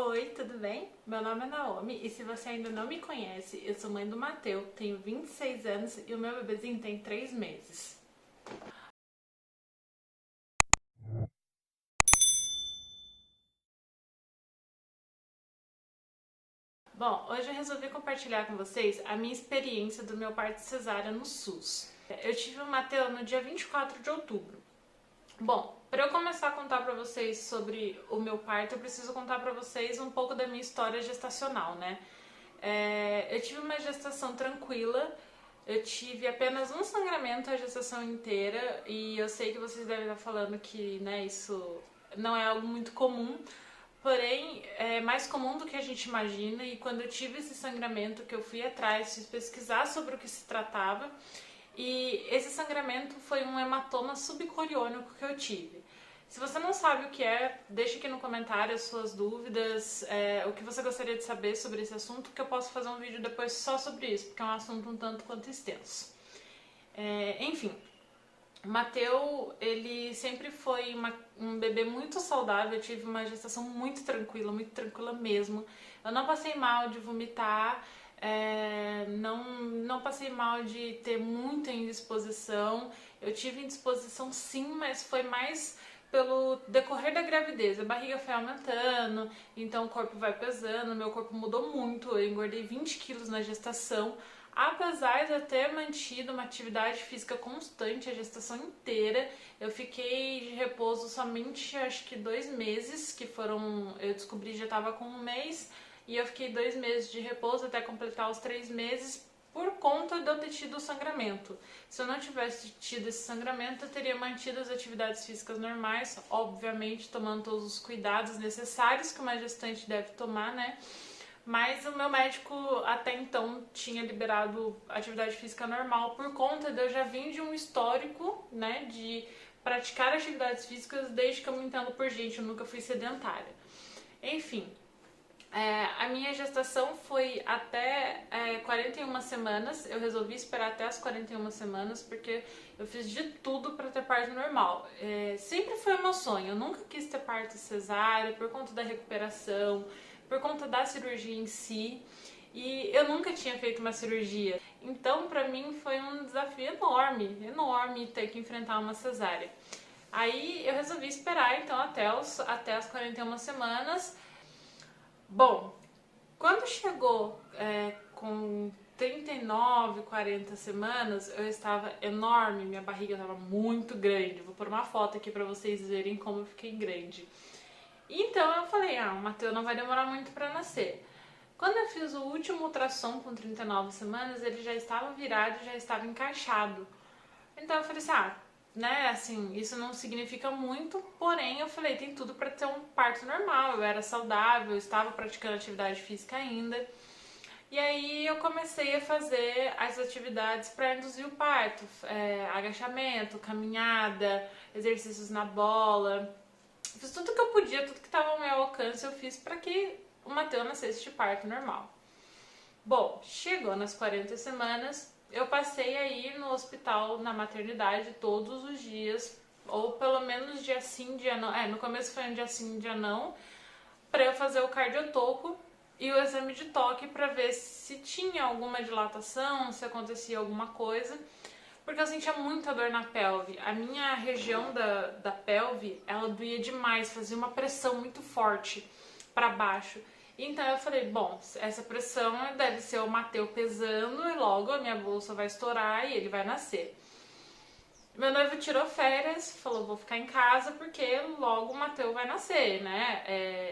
Oi, tudo bem? Meu nome é Naomi e se você ainda não me conhece, eu sou mãe do Mateu, tenho 26 anos e o meu bebezinho tem 3 meses. Bom, hoje eu resolvi compartilhar com vocês a minha experiência do meu parto cesárea no SUS. Eu tive o Mateu no dia 24 de outubro. Bom, para eu começar a contar para vocês sobre o meu parto, eu preciso contar para vocês um pouco da minha história gestacional, né? Eu tive uma gestação tranquila, eu tive apenas um sangramento a gestação inteira e eu sei que vocês devem estar falando que, né, isso não é algo muito comum, porém é mais comum do que a gente imagina. E quando eu tive esse sangramento, que eu fui atrás, fiz pesquisar sobre o que se tratava, e esse sangramento foi um hematoma subcoriônico que eu tive. Se você não sabe o que é, deixe aqui no comentário as suas dúvidas, o que você gostaria de saber sobre esse assunto, que eu posso fazer um vídeo depois só sobre isso, porque é um assunto um tanto quanto extenso. Enfim, o Mateu, ele sempre foi um bebê muito saudável, eu tive uma gestação muito tranquila mesmo. Eu não passei mal de vomitar, não passei mal de ter muita indisposição. Eu tive indisposição sim, mas foi mais pelo decorrer da gravidez. A barriga foi aumentando, então o corpo vai pesando, meu corpo mudou muito, eu engordei 20 quilos na gestação. Apesar de eu ter mantido uma atividade física constante a gestação inteira, eu fiquei de repouso somente acho que 2 meses, que foram, eu descobri já estava com 1 mês, e eu fiquei 2 meses de repouso até completar os 3 meses por conta de eu ter tido o sangramento. Se eu não tivesse tido esse sangramento, eu teria mantido as atividades físicas normais, obviamente tomando todos os cuidados necessários que uma gestante deve tomar, né? Mas o meu médico até então tinha liberado atividade física normal por conta de eu já vim de um histórico, né, de praticar atividades físicas desde que eu me entendo por gente, eu nunca fui sedentária. Enfim, a minha gestação foi até 41 semanas. Eu resolvi esperar até as 41 semanas porque eu fiz de tudo para ter parto normal. Sempre foi o meu sonho. Eu nunca quis ter parto cesárea por conta da recuperação, por conta da cirurgia em si. E eu nunca tinha feito uma cirurgia. Então, para mim, foi um desafio enorme ter que enfrentar uma cesárea. Aí eu resolvi esperar então até as 41 semanas. Bom, quando chegou com 39, 40 semanas, eu estava enorme, minha barriga estava muito grande. Vou pôr uma foto aqui para vocês verem como eu fiquei grande. Então eu falei, o Mateu não vai demorar muito para nascer. Quando eu fiz o último ultrassom com 39 semanas, ele já estava virado, já estava encaixado. Então eu falei assim, né, assim, isso não significa muito, porém eu falei, tem tudo para ter um parto normal, eu era saudável, eu estava praticando atividade física ainda. E aí eu comecei a fazer as atividades para induzir o parto, agachamento, caminhada, exercícios na bola. Fiz tudo que eu podia, tudo que estava ao meu alcance, eu fiz para que o Mateu nascesse de parto normal. Bom, chegou nas 40 semanas, eu passei a ir no hospital, na maternidade, todos os dias, ou pelo menos dia sim, dia não. No começo foi um dia sim, dia não, para eu fazer o cardiotoco e o exame de toque para ver se tinha alguma dilatação, se acontecia alguma coisa, porque eu sentia muita dor na pelve. A minha região da pelve, ela doía demais, fazia uma pressão muito forte para baixo. Então eu falei, bom, essa pressão deve ser o Mateu pesando e logo a minha bolsa vai estourar e ele vai nascer. Meu noivo tirou férias, falou, vou ficar em casa porque logo o Mateu vai nascer, né?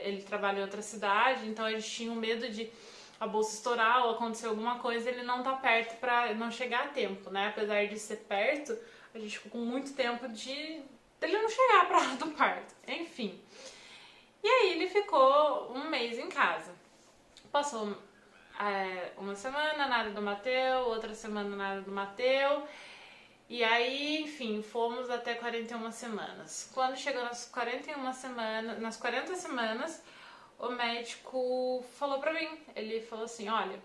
Ele trabalha em outra cidade, então eles tinham medo de a bolsa estourar ou acontecer alguma coisa, ele não tá perto pra não chegar a tempo, né? Apesar de ser perto, a gente ficou com muito tempo dele não chegar pra hora do parto. Enfim. E aí ele ficou 1 mês em casa. Passou uma semana na área do Mateu, outra semana na área do Mateu. E aí, enfim, fomos até 41 semanas. Quando chegou nas 41 semanas, nas 40 semanas, o médico falou pra mim, ele falou assim, olha,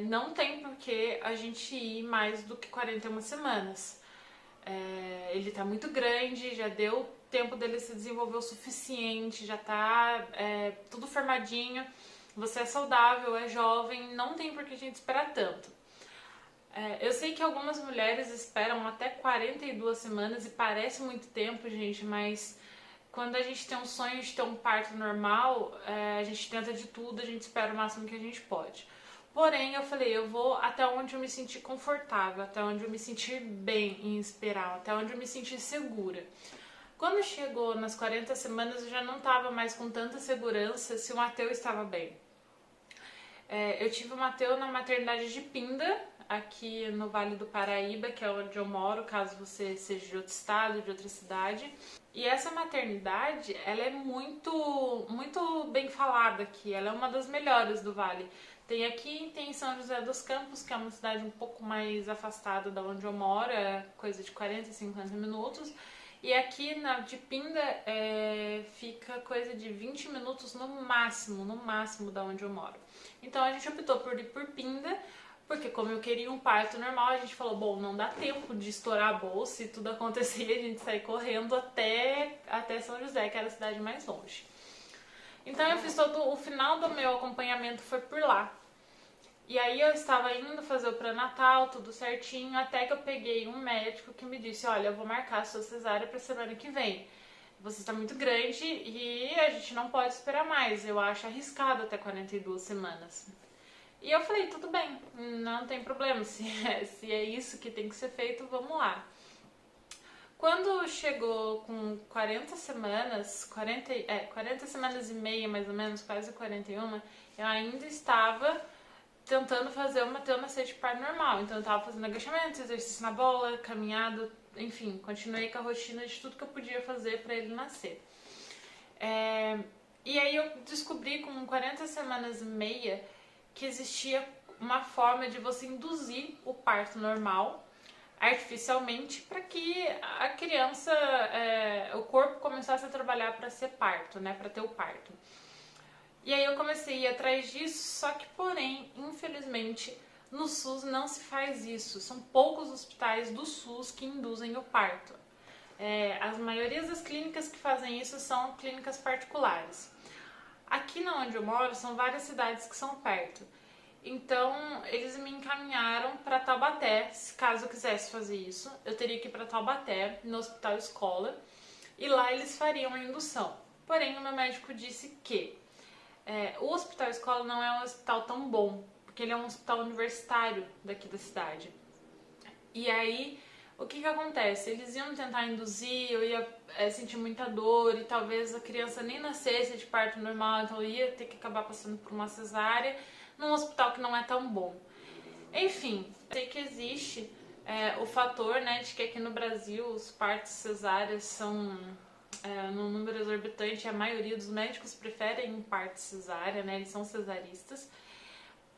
não tem por que a gente ir mais do que 41 semanas. Ele tá muito grande, já deu tempo dele se desenvolveu o suficiente, já tá tudo formadinho, você é saudável, é jovem, não tem por que a gente esperar tanto. Eu sei que algumas mulheres esperam até 42 semanas e parece muito tempo, gente, mas quando a gente tem um sonho de ter um parto normal, a gente tenta de tudo, a gente espera o máximo que a gente pode. Porém, eu falei, eu vou até onde eu me sentir confortável, até onde eu me sentir bem em esperar, até onde eu me sentir segura. Quando chegou nas 40 semanas, eu já não estava mais com tanta segurança se o Matheus estava bem. Eu tive o Matheus na maternidade de Pinda, aqui no Vale do Paraíba, que é onde eu moro, caso você seja de outro estado, de outra cidade. E essa maternidade, ela é muito bem falada aqui, ela é uma das melhores do Vale. Tem aqui, tem em São José dos Campos, que é uma cidade um pouco mais afastada da onde eu moro, é coisa de 40, 50 minutos. E aqui na de Pinda fica coisa de 20 minutos no máximo da onde eu moro. Então a gente optou por ir por Pinda, porque como eu queria um parto normal, a gente falou, bom, não dá tempo de estourar a bolsa e tudo acontecer, a gente sair correndo até São José, que era a cidade mais longe. Então eu fiz o final do meu acompanhamento foi por lá. E aí eu estava indo fazer o pré-natal, tudo certinho, até que eu peguei um médico que me disse, olha, eu vou marcar a sua cesárea para semana que vem. Você está muito grande e a gente não pode esperar mais, eu acho arriscado até 42 semanas. E eu falei, tudo bem, não tem problema, se é isso que tem que ser feito, vamos lá. Quando chegou com 40 semanas, 40 semanas e meia mais ou menos, quase 41, eu ainda estava tentando fazer o Matheus nascer de parto normal. Então eu estava fazendo agachamento, exercício na bola, caminhada, enfim, continuei com a rotina de tudo que eu podia fazer para ele nascer. E aí eu descobri com 40 semanas e meia que existia uma forma de você induzir o parto normal artificialmente para que a criança, o corpo começasse a trabalhar para ser parto, né, para ter o parto. E aí eu comecei a ir atrás disso, só que porém, infelizmente, no SUS não se faz isso. São poucos hospitais do SUS que induzem o parto. As maiorias das clínicas que fazem isso são clínicas particulares. Aqui na onde eu moro, são várias cidades que são perto. Então, eles me encaminharam para Taubaté, caso eu quisesse fazer isso. Eu teria que ir para Taubaté, no Hospital Escola, e lá eles fariam a indução. Porém, o meu médico disse que o Hospital Escola não é um hospital tão bom, porque ele é um hospital universitário daqui da cidade. E aí, o que acontece? Eles iam tentar induzir, eu ia sentir muita dor e talvez a criança nem nascesse de parto normal, então eu ia ter que acabar passando por uma cesárea num hospital que não é tão bom. Enfim, sei que existe o fator, né, de que aqui no Brasil os partos cesáreas são num número exorbitante, a maioria dos médicos preferem um parto cesárea, né, eles são cesaristas.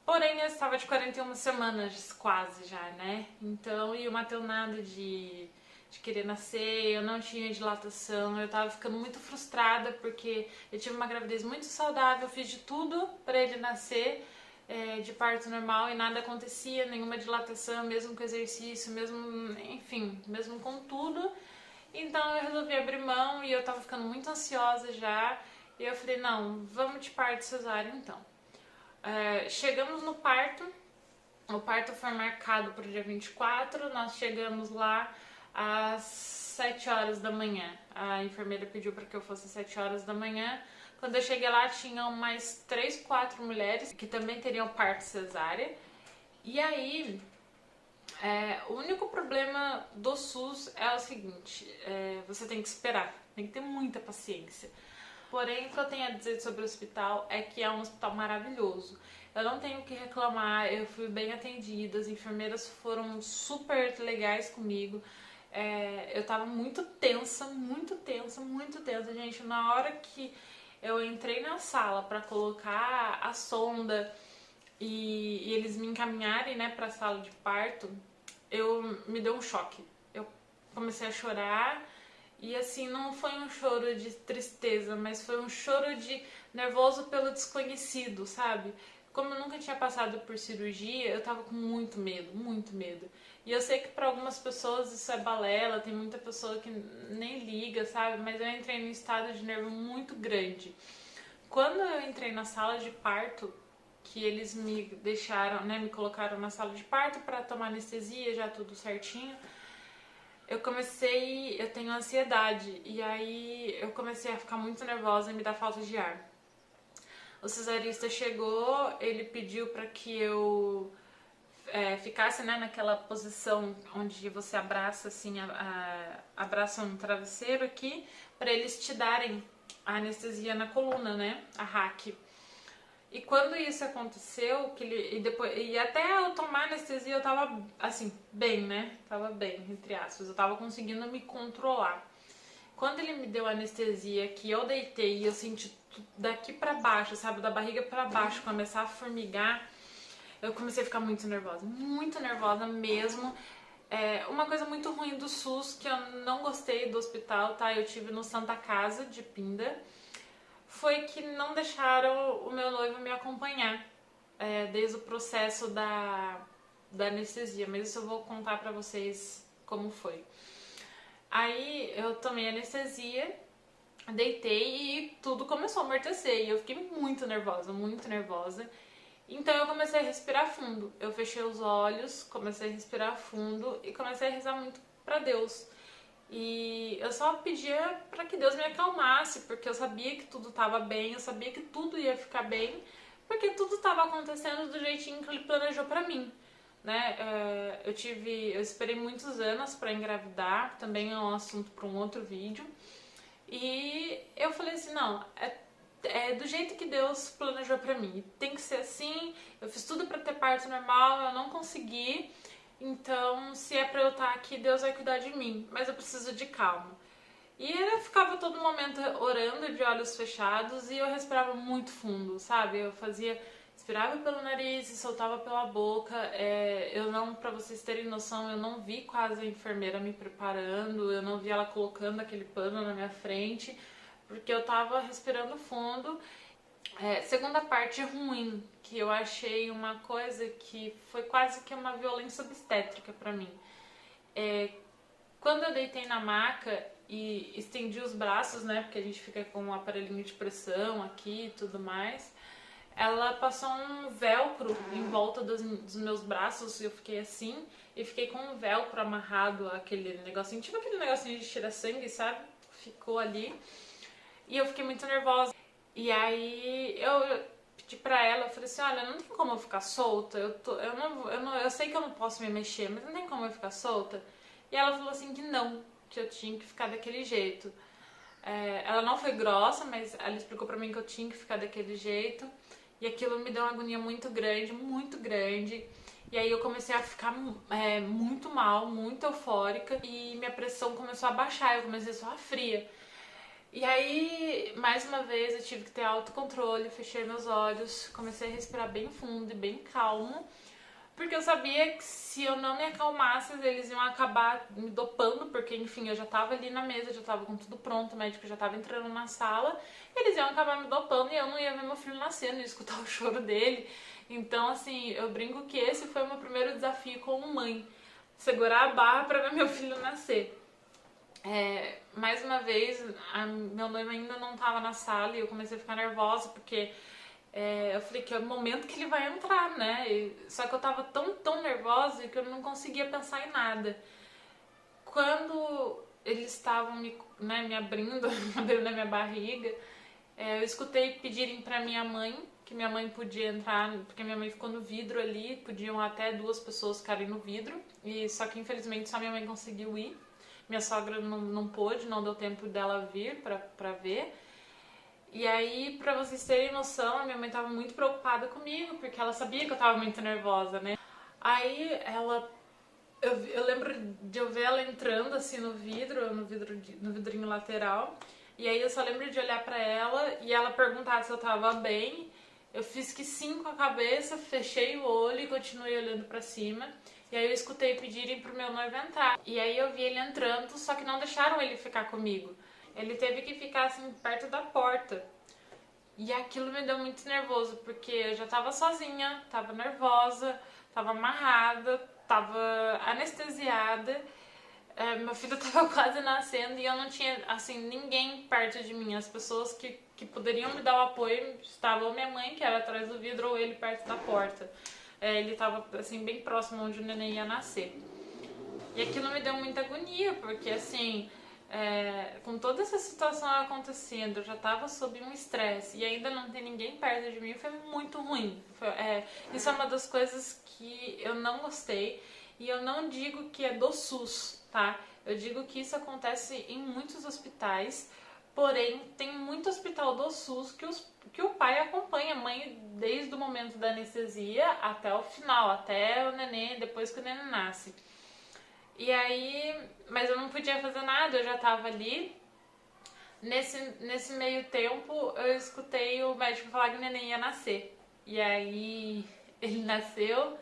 Porém, eu estava de 41 semanas quase já, né? Então, e o Matheus nada de querer nascer, eu não tinha dilatação, eu tava ficando muito frustrada porque eu tive uma gravidez muito saudável, eu fiz de tudo para ele nascer de parto normal e nada acontecia, nenhuma dilatação, mesmo com exercício, mesmo, enfim, mesmo com tudo. Então eu resolvi abrir mão e eu tava ficando muito ansiosa já, e eu falei, não, vamos de parto cesárea então. Chegamos no parto, o parto foi marcado para o dia 24, nós chegamos lá às 7 horas da manhã. A enfermeira pediu para que eu fosse às 7 horas da manhã. Quando eu cheguei lá, tinham mais 3, 4 mulheres que também teriam parto cesárea. E aí, o único problema do SUS é o seguinte, você tem que esperar, tem que ter muita paciência. Porém, o que eu tenho a dizer sobre o hospital é que é um hospital maravilhoso. Eu não tenho o que reclamar, eu fui bem atendida, as enfermeiras foram super legais comigo. Eu tava muito tensa, gente. Na hora que eu entrei na sala para colocar a sonda e eles me encaminharem, né, para a sala de parto, me deu um choque. Eu comecei a chorar. E assim, não foi um choro de tristeza, mas foi um choro de nervoso pelo desconhecido, sabe? como eu nunca tinha passado por cirurgia, eu tava com muito medo, muito medo. E eu sei que para algumas pessoas isso é balela, tem muita pessoa que nem liga, sabe? Mas eu entrei num estado de nervo muito grande. Quando eu entrei na sala de parto, que eles me deixaram, né, me colocaram na sala de parto para tomar anestesia, já tudo certinho, eu tenho ansiedade, e aí eu comecei a ficar muito nervosa e me dar falta de ar. O cesarista chegou, ele pediu para que eu ficasse, né, naquela posição onde você abraça assim, abraça um travesseiro aqui, para eles te darem a anestesia na coluna, né, a hack. E quando isso aconteceu, e até eu tomar anestesia eu tava assim, bem, né? Tava bem, entre aspas. Eu tava conseguindo me controlar. Quando ele me deu anestesia, que eu deitei e eu senti daqui pra baixo, sabe, da barriga pra baixo, começar a formigar, eu comecei a ficar muito nervosa mesmo. Uma coisa muito ruim do SUS, que eu não gostei do hospital, tá? Eu tive no Santa Casa de Pinda, foi que não deixaram o meu noivo me acompanhar desde o processo da anestesia, mas isso eu vou contar pra vocês como foi. Aí eu tomei anestesia, deitei e tudo começou a amortecer e eu fiquei muito nervosa, muito nervosa. Então eu comecei a respirar fundo. Eu fechei os olhos, comecei a respirar fundo e comecei a rezar muito pra Deus. E eu só pedia para que Deus me acalmasse, porque eu sabia que tudo estava bem, eu sabia que tudo ia ficar bem, porque tudo estava acontecendo do jeitinho que Ele planejou para mim, né? Eu esperei muitos anos para engravidar, também é um assunto para um outro vídeo. E eu falei assim, não, é do jeito que Deus planejou para mim, tem que ser assim. Eu fiz tudo para ter parto normal, eu não consegui. Então, se é pra eu estar aqui, Deus vai cuidar de mim, mas eu preciso de calma. E eu ficava todo momento orando de olhos fechados e eu respirava muito fundo, sabe? Inspirava pelo nariz e soltava pela boca. Eu não, pra vocês terem noção, eu não vi quase a enfermeira me preparando, eu não vi ela colocando aquele pano na minha frente, porque eu tava respirando fundo. Segunda parte ruim, que eu achei uma coisa que foi quase que uma violência obstétrica pra mim. Quando eu deitei na maca e estendi os braços, né, porque a gente fica com um aparelhinho de pressão aqui e tudo mais, ela passou um velcro em volta dos meus braços e eu fiquei assim, e fiquei com um velcro amarrado aquele negocinho, tipo aquele negocinho de tirar sangue, sabe? Ficou ali. E eu fiquei muito nervosa. E aí eu pedi pra ela, eu falei assim, olha, não tem como eu ficar solta, eu sei que eu não posso me mexer, mas não tem como eu ficar solta. E ela falou assim que eu tinha que ficar daquele jeito. Ela não foi grossa, mas ela explicou pra mim que eu tinha que ficar daquele jeito. E aquilo me deu uma agonia muito grande, muito grande. E aí eu comecei a ficar muito mal, muito eufórica. E minha pressão começou a baixar, eu comecei a suar fria. E aí, mais uma vez, eu tive que ter autocontrole, fechei meus olhos, comecei a respirar bem fundo e bem calmo, porque eu sabia que se eu não me acalmasse, eles iam acabar me dopando, porque, enfim, eu já tava ali na mesa, já tava com tudo pronto, o médico já tava entrando na sala, eles iam acabar me dopando e eu não ia ver meu filho nascer, não ia escutar o choro dele. Então, assim, eu brinco que esse foi o meu primeiro desafio como mãe, segurar a barra para ver meu filho nascer. Mais uma vez, meu noivo ainda não tava na sala e eu comecei a ficar nervosa porque eu falei que é o momento que ele vai entrar, né? Só que eu tava tão nervosa que eu não conseguia pensar em nada. Quando eles estavam me abrindo, abrindo a minha barriga, eu escutei pedirem pra minha mãe, que minha mãe podia entrar, porque minha mãe ficou no vidro ali, podiam até 2 pessoas ficarem no vidro, e só que infelizmente só minha mãe conseguiu ir. Minha sogra não pôde, não deu tempo dela vir pra ver. E aí, pra vocês terem noção, a minha mãe tava muito preocupada comigo, porque ela sabia que eu tava muito nervosa, né? Aí eu lembro de eu ver ela entrando assim no vidrinho lateral. E aí eu só lembro de olhar pra ela e ela perguntar se eu tava bem. Eu fiz que sim com a cabeça, fechei o olho e continuei olhando pra cima. E aí eu escutei pedirem pro meu noivo entrar. E aí eu vi ele entrando, só que não deixaram ele ficar comigo. Ele teve que ficar assim perto da porta. E aquilo me deu muito nervoso, porque eu já tava sozinha, tava nervosa, tava amarrada, tava anestesiada. Meu filho tava quase nascendo e eu não tinha, assim, ninguém perto de mim. As pessoas que poderiam me dar o apoio estavam minha mãe, que era atrás do vidro, ou ele perto da porta. Ele tava, assim, bem próximo onde o neném ia nascer. E aquilo me deu muita agonia, porque, assim, com toda essa situação acontecendo, eu já tava sob um estresse e ainda não ter ninguém perto de mim, foi muito ruim. Isso é uma das coisas que eu não gostei. E eu não digo que é do SUS, tá? Eu digo que isso acontece em muitos hospitais, porém tem muito hospital do SUS que o pai acompanha a mãe desde o momento da anestesia até o final, até o neném, depois que o neném nasce. E aí, mas eu não podia fazer nada, eu já tava ali. Nesse meio tempo, eu escutei o médico falar que o neném ia nascer. E aí, ele nasceu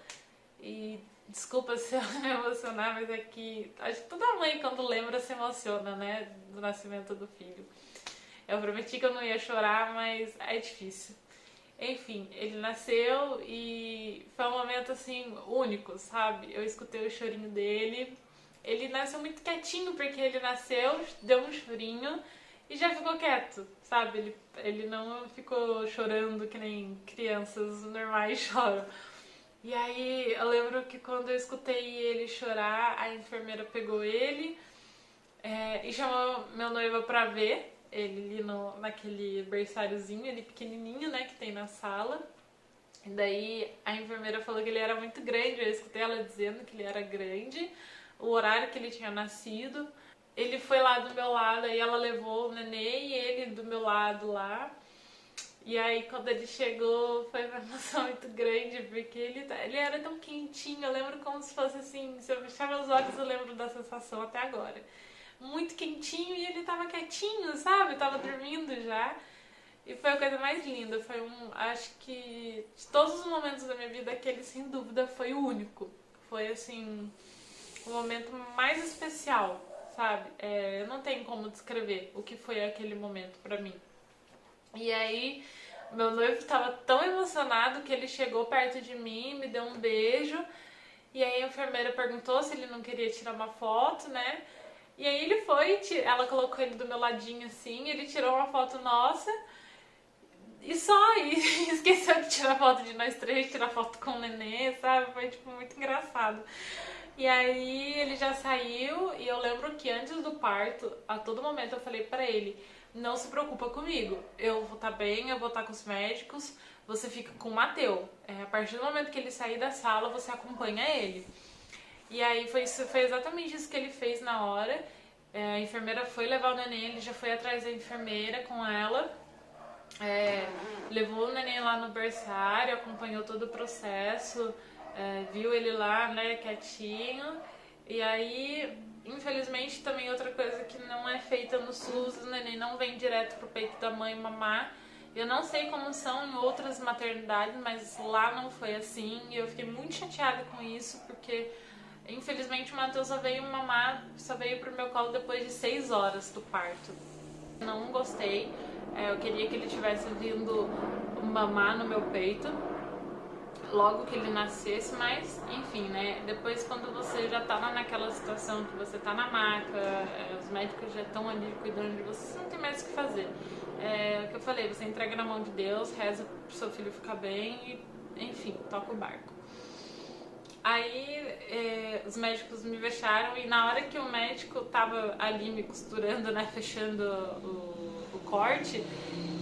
e desculpa se eu me emocionar, mas é que acho que toda mãe quando lembra se emociona, né, do nascimento do filho. Eu prometi que eu não ia chorar, mas é difícil. Enfim, ele nasceu e foi um momento assim único, sabe? Eu escutei o chorinho dele. Ele nasceu muito quietinho porque ele nasceu, deu um chorinho e já ficou quieto, sabe? Ele não ficou chorando que nem crianças normais choram. E aí eu lembro que quando eu escutei ele chorar, a enfermeira pegou ele e chamou meu noivo pra ver ele ali naquele berçáriozinho, ele pequenininho, né, que tem na sala. E daí a enfermeira falou que ele era muito grande, eu escutei ela dizendo que ele era grande, o horário que ele tinha nascido. Ele foi lá do meu lado, aí ela levou o neném e ele do meu lado lá. E aí quando ele chegou foi uma emoção muito grande, porque ele era tão quentinho, eu lembro como se fosse assim, se eu fechar meus olhos eu lembro da sensação até agora. Muito quentinho e ele tava quietinho, sabe? Tava dormindo já. E foi a coisa mais linda, acho que de todos os momentos da minha vida, aquele sem dúvida foi o único. Foi assim, o momento mais especial, sabe? Eu não tenho como descrever o que foi aquele momento pra mim. E aí, meu noivo estava tão emocionado que ele chegou perto de mim, me deu um beijo. E aí a enfermeira perguntou se ele não queria tirar uma foto, né? E aí ele foi, ela colocou ele do meu ladinho assim, ele tirou uma foto nossa e só, e esqueceu de tirar foto de nós três, tirar foto com o nenê, sabe? Foi tipo muito engraçado. E aí ele já saiu e eu lembro que antes do parto, a todo momento eu falei pra ele: não se preocupa comigo, eu vou estar bem, eu vou estar com os médicos, você fica com o Mateu. A partir do momento que ele sair da sala, você acompanha ele. E aí foi exatamente isso que ele fez na hora. A enfermeira foi levar o neném, ele já foi atrás da enfermeira com ela. Levou o neném lá no berçário, acompanhou todo o processo, viu ele lá, né, quietinho. E aí, infelizmente, também outra coisa que não é feita no SUS, o neném não vem direto pro peito da mãe mamar. Eu não sei como são em outras maternidades, mas lá não foi assim. E eu fiquei muito chateada com isso, porque infelizmente o Matheus só veio mamar, só veio pro meu colo depois de 6 horas do parto. Não gostei. Eu queria que ele tivesse vindo mamar no meu peito logo que ele nascesse, mas enfim, né? Depois quando você já tá lá naquela situação que você tá na maca, os médicos já estão ali cuidando de você, você não tem mais o que fazer. O que eu falei, você entrega na mão de Deus, reza pro seu filho ficar bem e, enfim, toca o barco. Aí os médicos me fecharam e na hora que o médico tava ali me costurando, né, fechando o corte,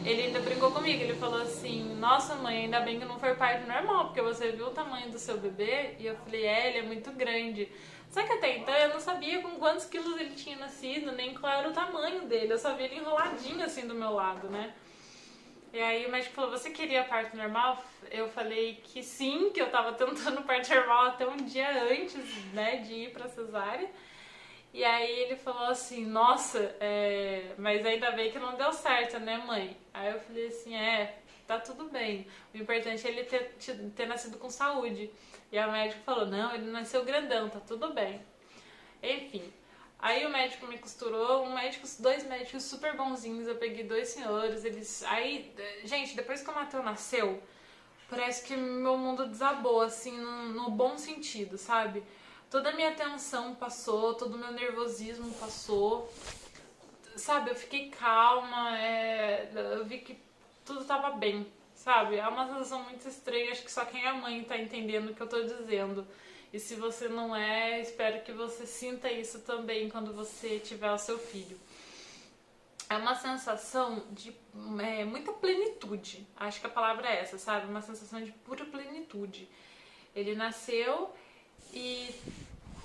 ele ainda brincou comigo, ele falou assim: nossa mãe, ainda bem que não foi parto normal, porque você viu o tamanho do seu bebê? E eu falei: ele é muito grande. Só que até então eu não sabia com quantos quilos ele tinha nascido, nem qual era o tamanho dele, eu só vi ele enroladinho assim do meu lado, né? E aí o médico falou: você queria parto normal? Eu falei que sim, que eu tava tentando parto normal até um dia antes, né, de ir pra cesárea. E aí ele falou assim: nossa, mas ainda bem que não deu certo, né, mãe? Aí eu falei assim: tá tudo bem. O importante é ele ter nascido com saúde. E a médica falou: não, ele nasceu grandão, tá tudo bem. Enfim, Aí o médico me costurou, dois médicos super bonzinhos, eu peguei dois senhores, eles... Aí, gente, depois que o Matheus nasceu, parece que meu mundo desabou, assim, no bom sentido, sabe? Toda a minha tensão passou, todo o meu nervosismo passou, sabe? Eu fiquei calma, eu vi que tudo tava bem, sabe? É uma sensação muito estranha, acho que só quem é mãe tá entendendo o que eu tô dizendo. E se você não é, espero que você sinta isso também quando você tiver o seu filho. É uma sensação de muita plenitude, acho que a palavra é essa, sabe? Uma sensação de pura plenitude. Ele nasceu e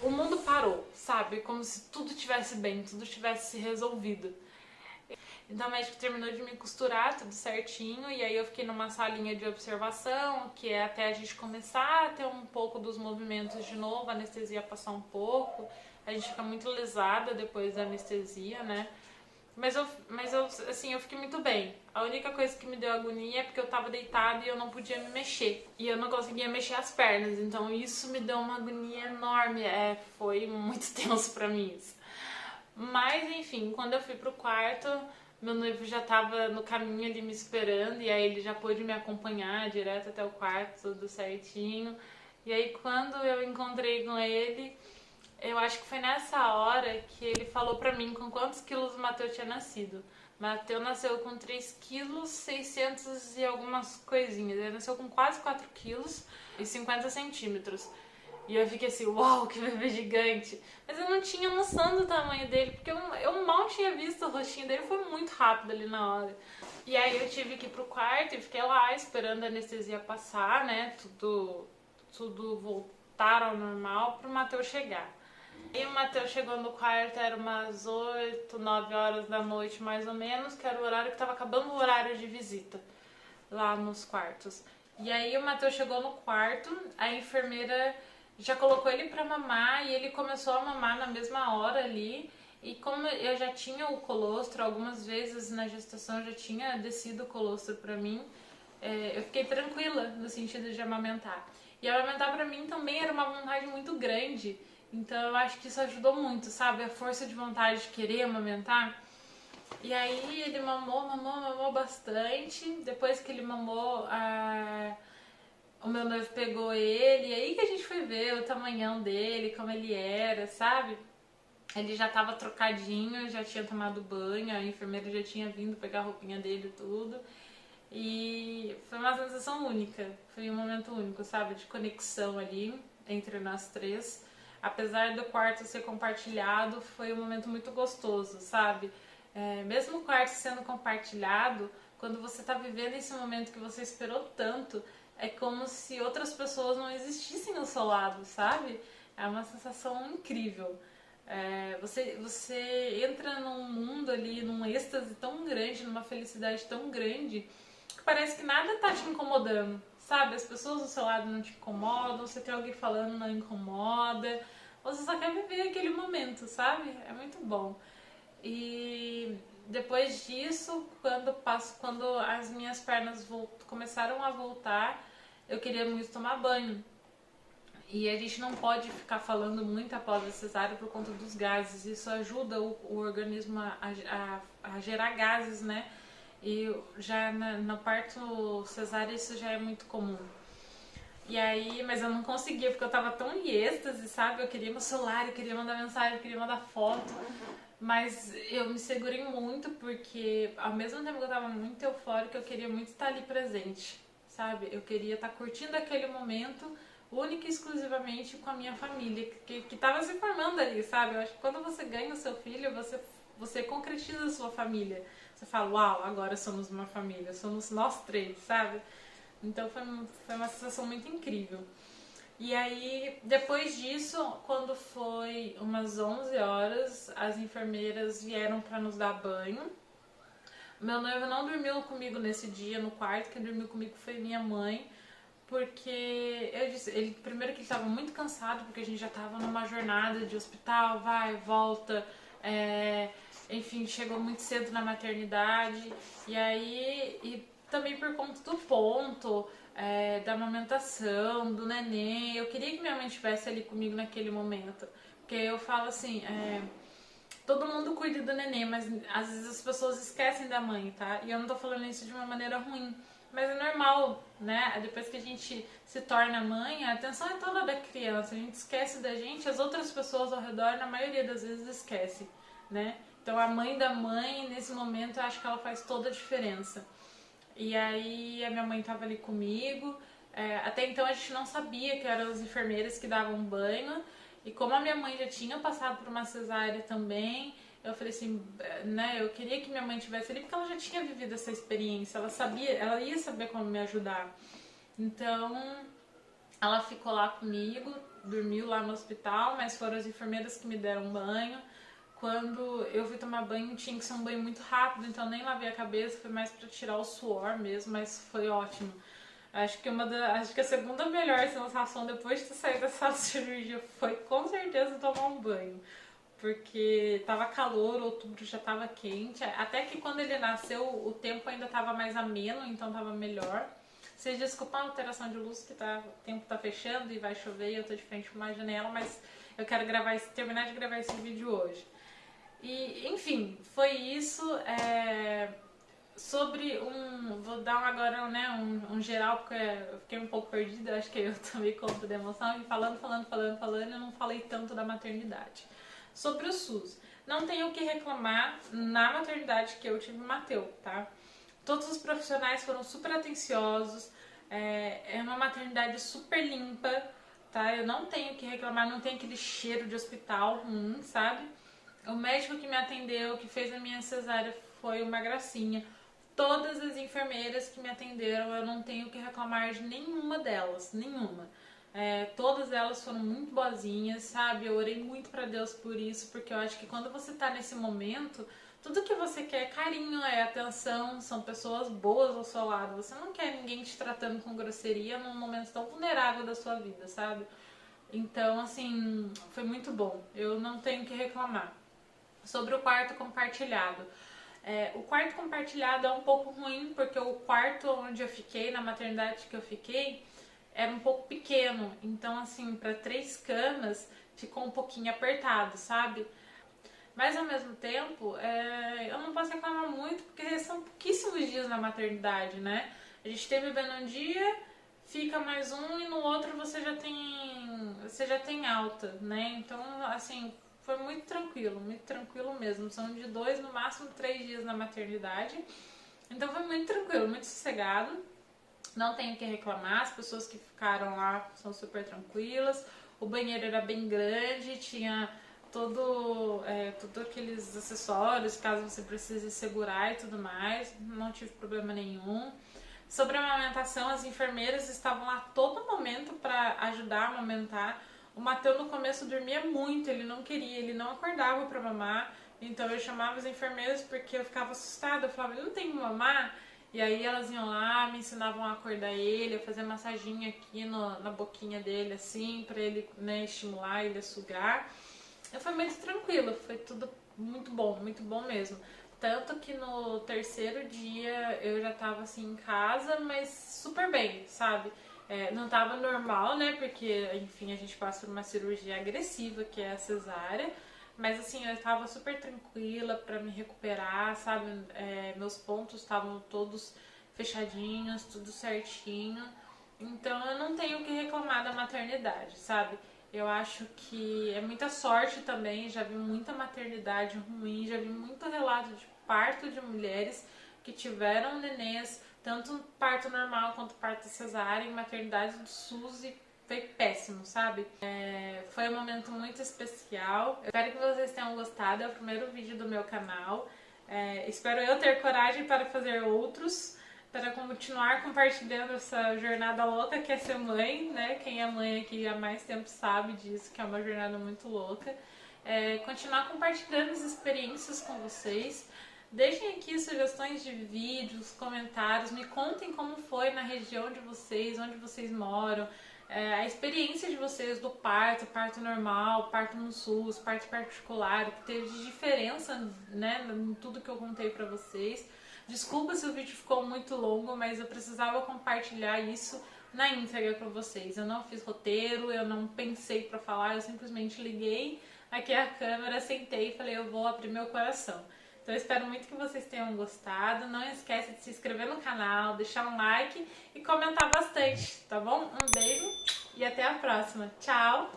o mundo parou, sabe? Como se tudo tivesse bem, tudo tivesse se resolvido. Então o médico terminou de me costurar tudo certinho e aí eu fiquei numa salinha de observação, que é até a gente começar a ter um pouco dos movimentos de novo, a anestesia passar um pouco. A gente fica muito lesada depois da anestesia, né? Mas eu, assim, eu fiquei muito bem. A única coisa que me deu agonia é porque eu tava deitada e eu não podia me mexer. E eu não conseguia mexer as pernas, então isso me deu uma agonia enorme. Foi muito tenso pra mim isso. Mas, enfim, quando eu fui pro quarto, meu noivo já tava no caminho ali me esperando, e aí ele já pôde me acompanhar direto até o quarto, tudo certinho. E aí quando eu encontrei com ele, eu acho que foi nessa hora que ele falou pra mim com quantos quilos o Matheus tinha nascido. Matheus nasceu com 3 quilos 600 e algumas coisinhas. Ele nasceu com quase 4 quilos e 50 centímetros. E eu fiquei assim, uau, que bebê gigante. Mas eu não tinha noção do tamanho dele, porque eu mal tinha visto o rostinho dele, foi muito rápido ali na hora. E aí eu tive que ir pro quarto e fiquei lá esperando a anestesia passar, né? Tudo voltar ao normal pro Matheus chegar. E o Matheus chegou no quarto, era umas 8, 9 horas da noite mais ou menos, que era o horário que tava acabando o horário de visita lá nos quartos. E aí o Matheus chegou no quarto, a enfermeira já colocou ele pra mamar e ele começou a mamar na mesma hora ali. E como eu já tinha o colostro, algumas vezes na gestação eu já tinha descido o colostro pra mim, eu fiquei tranquila no sentido de amamentar. E amamentar pra mim também era uma vontade muito grande. Então eu acho que isso ajudou muito, sabe? A força de vontade de querer amamentar. E aí ele mamou bastante. Depois que ele mamou, o meu noivo pegou ele. E aí que a gente foi ver o tamanhão dele, como ele era, sabe? Ele já tava trocadinho, já tinha tomado banho, a enfermeira já tinha vindo pegar a roupinha dele e tudo. E foi uma sensação única, foi um momento único, sabe? De conexão ali entre nós três. Apesar do quarto ser compartilhado, foi um momento muito gostoso, sabe? Mesmo o quarto sendo compartilhado, quando você tá vivendo esse momento que você esperou tanto, é como se outras pessoas não existissem ao seu lado, sabe? É uma sensação incrível. Você entra num mundo ali, num êxtase tão grande, numa felicidade tão grande, que parece que nada tá te incomodando, sabe? As pessoas do seu lado não te incomodam, você tem alguém falando não incomoda, você só quer viver aquele momento, sabe? É muito bom. E depois disso, quando as minhas pernas começaram a voltar, eu queria muito tomar banho. E a gente não pode ficar falando muito após a cesárea por conta dos gases. Isso ajuda o organismo a gerar gases, né? E já no parto cesárea isso já é muito comum. E aí, mas eu não conseguia, porque eu tava tão em êxtase, sabe? Eu queria meu celular, eu queria mandar mensagem, eu queria mandar foto. Mas eu me segurei muito, porque ao mesmo tempo que eu tava muito eufórica, eu queria muito estar ali presente, sabe? Eu queria estar curtindo aquele momento única e exclusivamente com a minha família, que tava se formando ali, sabe? Eu acho que quando você ganha o seu filho, você concretiza a sua família. Você fala, uau, agora somos uma família, somos nós três, sabe? Então foi uma sensação muito incrível. E aí, depois disso, quando foi umas 11 horas, as enfermeiras vieram para nos dar banho. Meu noivo não dormiu comigo nesse dia no quarto, quem dormiu comigo foi minha mãe, porque eu disse, primeiro que ele estava muito cansado, porque a gente já estava numa jornada de hospital, vai, volta, enfim, chegou muito cedo na maternidade, e aí, e também por conta do ponto, da amamentação, do neném, eu queria que minha mãe estivesse ali comigo naquele momento, porque eu falo assim, todo mundo cuida do neném, mas às vezes as pessoas esquecem da mãe, tá? E eu não tô falando isso de uma maneira ruim, mas é normal, né? Depois que a gente se torna mãe, a atenção é toda da criança, a gente esquece da gente, as outras pessoas ao redor, na maioria das vezes, esquecem, né? Então a mãe da mãe, nesse momento, eu acho que ela faz toda a diferença. E aí a minha mãe tava ali comigo, até então a gente não sabia que eram as enfermeiras que davam banho, e como a minha mãe já tinha passado por uma cesárea também, eu falei assim, né, eu queria que minha mãe estivesse ali porque ela já tinha vivido essa experiência, ela sabia, ela ia saber como me ajudar. Então, ela ficou lá comigo, dormiu lá no hospital, mas foram as enfermeiras que me deram banho. Quando eu fui tomar banho, tinha que ser um banho muito rápido, então nem lavei a cabeça, foi mais pra tirar o suor mesmo, mas foi ótimo. Acho que a segunda melhor sensação depois de ter saído dessa cirurgia foi com certeza tomar um banho. Porque tava calor, outubro já tava quente. Até que quando ele nasceu, o tempo ainda tava mais ameno, então tava melhor. Vocês desculpam a alteração de luz, que o tempo tá fechando e vai chover e eu tô de frente com uma janela, mas eu quero terminar de gravar esse vídeo hoje. E, enfim, foi isso. Vou dar agora, né, um geral, porque eu fiquei um pouco perdida, acho que eu tomei conta da emoção, e falando, eu não falei tanto da maternidade. Sobre o SUS, não tenho o que reclamar na maternidade que eu tive o Mateu, tá? Todos os profissionais foram super atenciosos, é uma maternidade super limpa, tá? Eu não tenho o que reclamar, não tem aquele cheiro de hospital ruim, sabe? O médico que me atendeu, que fez a minha cesárea, foi uma gracinha. Todas as enfermeiras que me atenderam, eu não tenho que reclamar de nenhuma delas, nenhuma. Todas elas foram muito boazinhas, sabe? Eu orei muito pra Deus por isso, porque eu acho que quando você tá nesse momento, tudo que você quer é carinho, é atenção, são pessoas boas ao seu lado. Você não quer ninguém te tratando com grosseria num momento tão vulnerável da sua vida, sabe? Então, assim, foi muito bom. Eu não tenho que reclamar. Sobre o quarto compartilhado. O quarto compartilhado é um pouco ruim, porque o quarto onde eu fiquei, na maternidade que eu fiquei, era um pouco pequeno. Então, assim, para 3 camas, ficou um pouquinho apertado, sabe? Mas, ao mesmo tempo, eu não posso reclamar muito, porque são pouquíssimos dias na maternidade, né? A gente tem bebê num dia, fica mais um, e no outro você já tem alta, né? Então, assim, foi muito tranquilo mesmo. São de 2, no máximo 3 dias na maternidade. Então foi muito tranquilo, muito sossegado. Não tenho o que reclamar, as pessoas que ficaram lá são super tranquilas. O banheiro era bem grande, tinha todo aqueles acessórios, caso você precise segurar e tudo mais. Não tive problema nenhum. Sobre a amamentação, as enfermeiras estavam lá a todo momento para ajudar a amamentar. O Mateu no começo dormia muito, ele não queria, ele não acordava para mamar. Então eu chamava as enfermeiras porque eu ficava assustada, eu falava, ele não tem que mamar? E aí elas iam lá, me ensinavam a acordar ele, a fazer massaginha aqui na boquinha dele, assim, para ele, né, estimular ele a sugar. E foi muito tranquilo, foi tudo muito bom mesmo. Tanto que no 3º dia eu já tava assim em casa, mas super bem, sabe? Não tava normal, né? Porque, enfim, a gente passa por uma cirurgia agressiva, que é a cesárea. Mas assim, eu tava super tranquila pra me recuperar, sabe? Meus pontos estavam todos fechadinhos, tudo certinho. Então eu não tenho o que reclamar da maternidade, sabe? Eu acho que é muita sorte também, já vi muita maternidade ruim, já vi muito relato de parto de mulheres que tiveram nenês, tanto parto normal quanto parto cesárea, em maternidade do SUS, e foi péssimo, sabe? Foi um momento muito especial. Eu espero que vocês tenham gostado, é o primeiro vídeo do meu canal. Espero eu ter coragem para fazer outros, para continuar compartilhando essa jornada louca que é ser mãe, né? Quem é mãe aqui há mais tempo sabe disso, que é uma jornada muito louca. Continuar compartilhando as experiências com vocês. Deixem aqui sugestões de vídeos, comentários, me contem como foi na região de vocês, onde vocês moram, a experiência de vocês do parto normal, parto no SUS, parto particular, o que teve de diferença, né, em tudo que eu contei pra vocês. Desculpa se o vídeo ficou muito longo, mas eu precisava compartilhar isso na íntegra com vocês. Eu não fiz roteiro, eu não pensei pra falar, eu simplesmente liguei aqui a câmera, sentei e falei, eu vou abrir meu coração. Então eu espero muito que vocês tenham gostado. Não esquece de se inscrever no canal, deixar um like e comentar bastante, tá bom? Um beijo e até a próxima. Tchau!